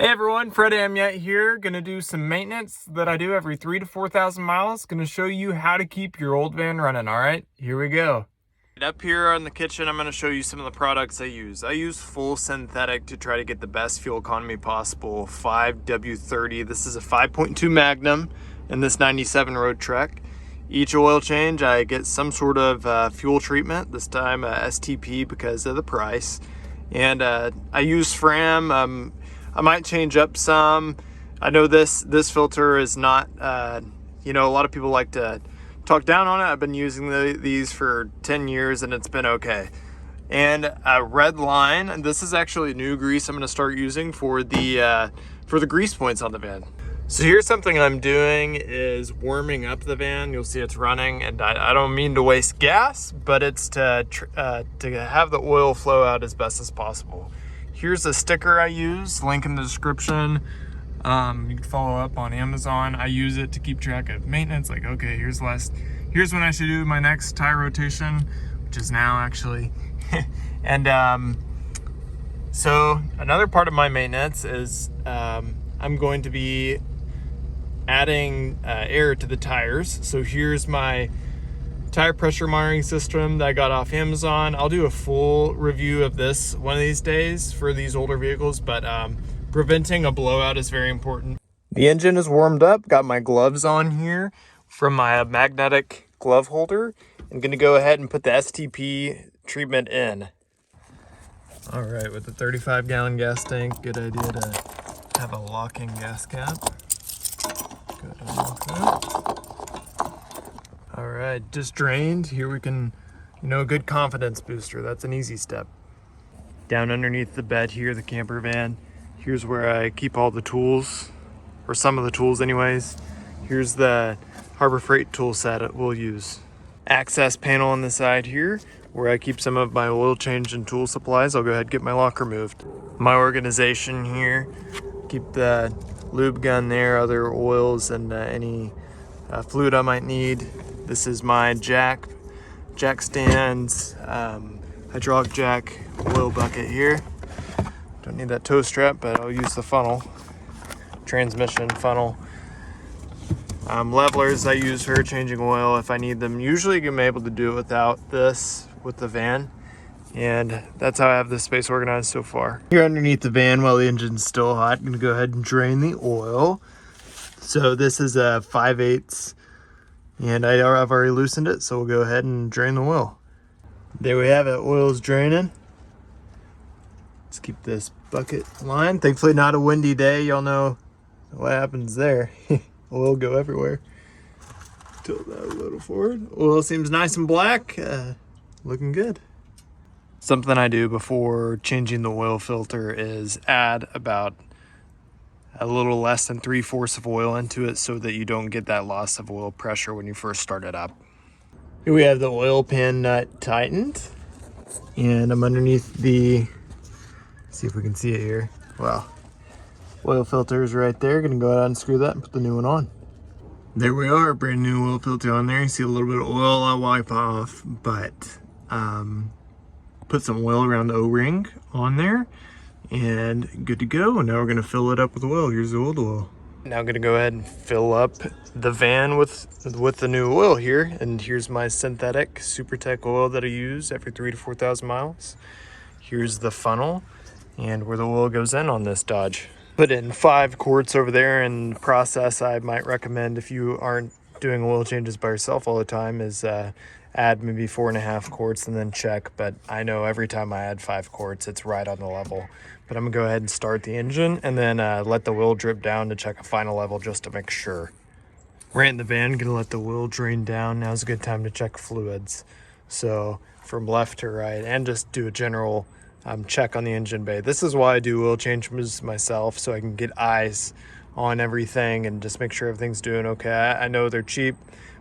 Hey everyone, Fred Amyet here. Gonna do some maintenance that I do every 3,000 to 4,000 miles. Gonna show you how to keep your old van running. All right, here we go. Up here in the kitchen, I'm gonna show you some of the products I use. I use full synthetic to try to get the best fuel economy possible. 5W30. This is a 5.2 Magnum and this 97 Roadtrek. Each oil change, I get some sort of fuel treatment. This time STP because of the price. And I use Fram. I might change up some. I know this filter is not, you know, a lot of people like to talk down on it. I've been using these for 10 years and it's been okay. And Redline, this is actually new grease I'm gonna start using for the grease points on the van. So here's something I'm doing is warming up the van. You'll see it's running, and I don't mean to waste gas, but it's to have the oil flow out as best as possible. Here's a sticker I use, link in the description. You can follow up on Amazon. I use it to keep track of maintenance. Like, okay, here's when I should do my next tire rotation, which is now actually. And so another part of my maintenance is I'm going to be adding air to the tires. So here's my tire pressure monitoring system that I got off Amazon. I'll do a full review of this one of these days for these older vehicles, but preventing a blowout is very important. The engine is warmed up, got my gloves on here from my magnetic glove holder. I'm gonna go ahead and put the STP treatment in. All right, with the 35-gallon gas tank, good idea to have a locking gas cap. Go ahead and lock that. All right, just drained. Here we can, you know, good confidence booster. That's an easy step. Down underneath the bed here, the camper van. Here's where I keep all the tools, or some of the tools anyways. Here's the Harbor Freight tool set we'll use. Access panel on the side here, where I keep some of my oil change and tool supplies. I'll go ahead and get my locker moved. My organization here, keep the lube gun there, other oils, and any fluid I might need. This is my jack stands, hydraulic jack oil bucket here. Don't need that toe strap, but I'll use the funnel, transmission funnel. Levelers I use for changing oil if I need them. Usually I'm able to do it without this with the van. And that's how I have this space organized so far. Here underneath the van while the engine's still hot, I'm gonna go ahead and drain the oil. So this is a 5/8, and I've already loosened it, so we'll go ahead and drain the oil. There we have it, oil's draining. Let's keep this bucket lined. Thankfully not a windy day, y'all know what happens there. Oil go everywhere. Tilt that a little forward. Oil seems nice and black, looking good. Something I do before changing the oil filter is add about a little less than 3/4 of oil into it so that you don't get that loss of oil pressure when you first start it up. Here we have the oil pan nut tightened, and I'm underneath the, see if we can see it here. Well, oil filter is right there. Gonna go ahead and unscrew that and put the new one on. There we are, brand new oil filter on there. You see a little bit of oil I'll wipe off, but put some oil around the O-ring on there and good to go. And now we're gonna fill it up with oil. Here's the old oil. Now I'm gonna go ahead and fill up the van with the new oil here. And here's my synthetic SuperTech oil that I use every 3,000 to 4,000 miles. Here's the funnel and where the oil goes in on this Dodge. Put in 5 quarts over there, and the process I might recommend if you aren't doing oil changes by yourself all the time is add maybe 4.5 quarts and then check. But I know every time I add 5 quarts, it's right on the level. But I'm gonna go ahead and start the engine and then let the oil drip down to check a final level just to make sure. Right in the van, gonna let the oil drain down. Now's a good time to check fluids. So from left to right, and just do a general check on the engine bay. This is why I do oil changes myself, so I can get eyes on everything and just make sure everything's doing okay. I know they're cheap,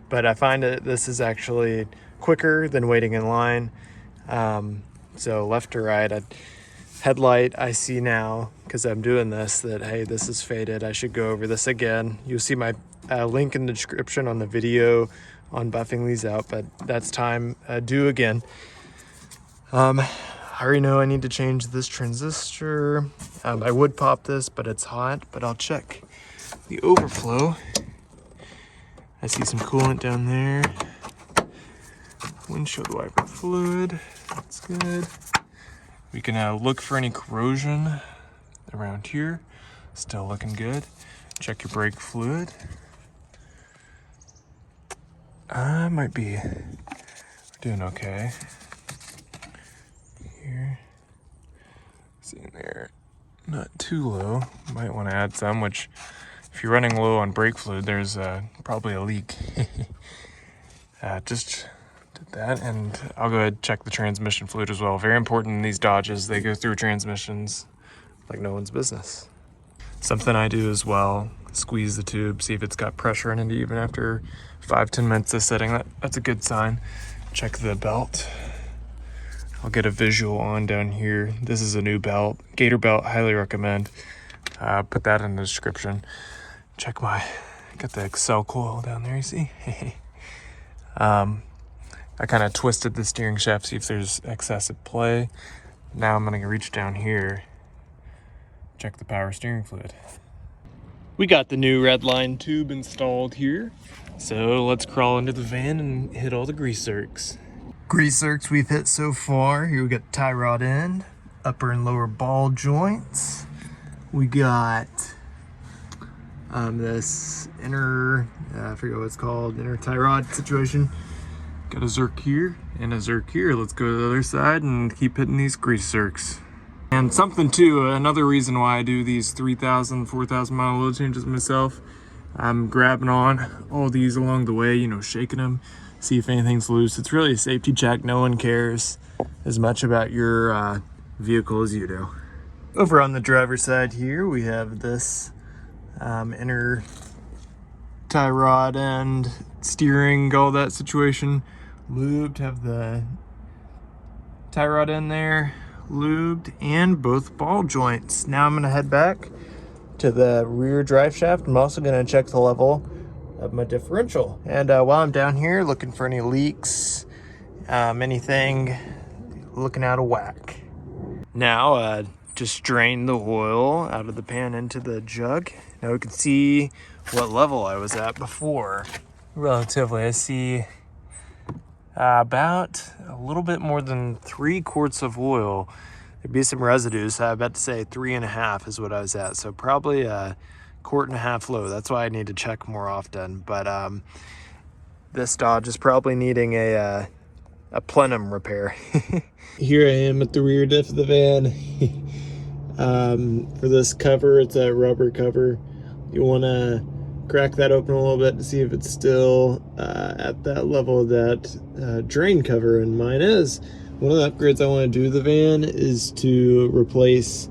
but I find that this is actually quicker than waiting in line. So left to right, headlight I see now, because I'm doing this, that hey, this is faded. I should go over this again. You'll see my link in the description on the video on buffing these out, but that's time due again. I already know I need to change this transistor. I would pop this, but it's hot, but I'll check the overflow. I see some coolant down there. Windshield wiper fluid, that's good. We can look for any corrosion around here. Still looking good. Check your brake fluid. Might be doing okay. Here, see in there, not too low. Might want to add some, which if you're running low on brake fluid, there's probably a leak. Just did that, and I'll go ahead and check the transmission fluid as well. Very important in these Dodges, they go through transmissions like no one's business. Something I do as well, squeeze the tube, see if it's got pressure in it even after 5-10 minutes of setting. That's a good sign. Check the belt. I'll get a visual on down here. This is a new belt, Gator belt, highly recommend. Put that in the description. Check got the Accel coil down there, you see? I kind of twisted the steering shaft, see if there's excessive play. Now I'm gonna reach down here, check the power steering fluid. We got the new Redline tube installed here. So let's crawl into the van and hit all the grease zerks. Grease zerks we've hit so far. Here we got tie rod end, upper and lower ball joints. We got this inner, I forget what it's called, inner tie rod situation. Got a zerk here and a zerk here. Let's go to the other side and keep hitting these grease zerks. And something too, another reason why I do these 3,000, 4,000 mile oil changes myself, I'm grabbing on all these along the way, you know, shaking them, see if anything's loose. It's really a safety check. No one cares as much about your vehicle as you do. Over on the driver's side here, we have this inner tie rod and steering, all that situation lubed. Have the tie rod in there, lubed, and both ball joints. Now I'm gonna head back to the rear drive shaft. I'm also gonna check the level of my differential. And while I'm down here looking for any leaks, anything looking out of whack. Now just drain the oil out of the pan into the jug. Now we can see what level I was at before. Relatively, I see about a little bit more than 3 quarts of oil. There'd be some residues, so I bet to say 3.5 is what I was at. So probably a 1.5 quart low. That's why I need to check more often. But this Dodge is probably needing a plenum repair. Here I am at the rear diff of the van. For this cover, it's a rubber cover. You want to crack that open a little bit to see if it's still at that level of that drain cover, and mine is. One of the upgrades I want to do to the van is to replace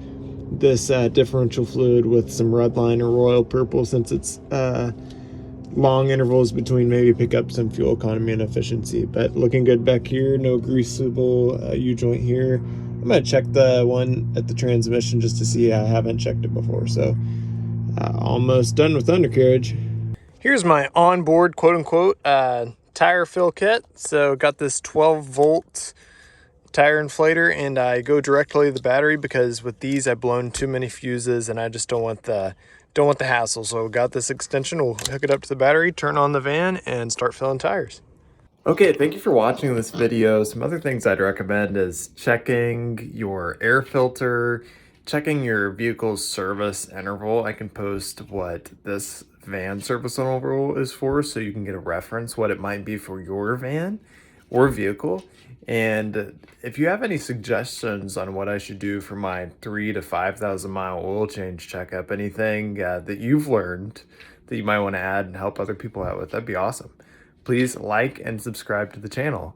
this differential fluid with some Redline or Royal Purple, since it's long intervals between, maybe pick up some fuel economy and efficiency. But looking good back here, no greasable U-joint here. I'm going to check the one at the transmission just to see. I haven't checked it before. So almost done with undercarriage. Here's my onboard quote-unquote tire fill kit. So got this 12-volt tire inflator, and I go directly to the battery because with these I've blown too many fuses and I just don't want the hassle. So got this extension, we'll hook it up to the battery, turn on the van, and start filling tires. Okay, thank you for watching this video. Some other things I'd recommend is checking your air filter, checking your vehicle's service interval. I can post what this van service interval is for, so you can get a reference what it might be for your van or vehicle. And if you have any suggestions on what I should do for my 3,000 to 5,000 mile oil change checkup, anything that you've learned that you might want to add and help other people out with, that'd be awesome. Please like and subscribe to the channel.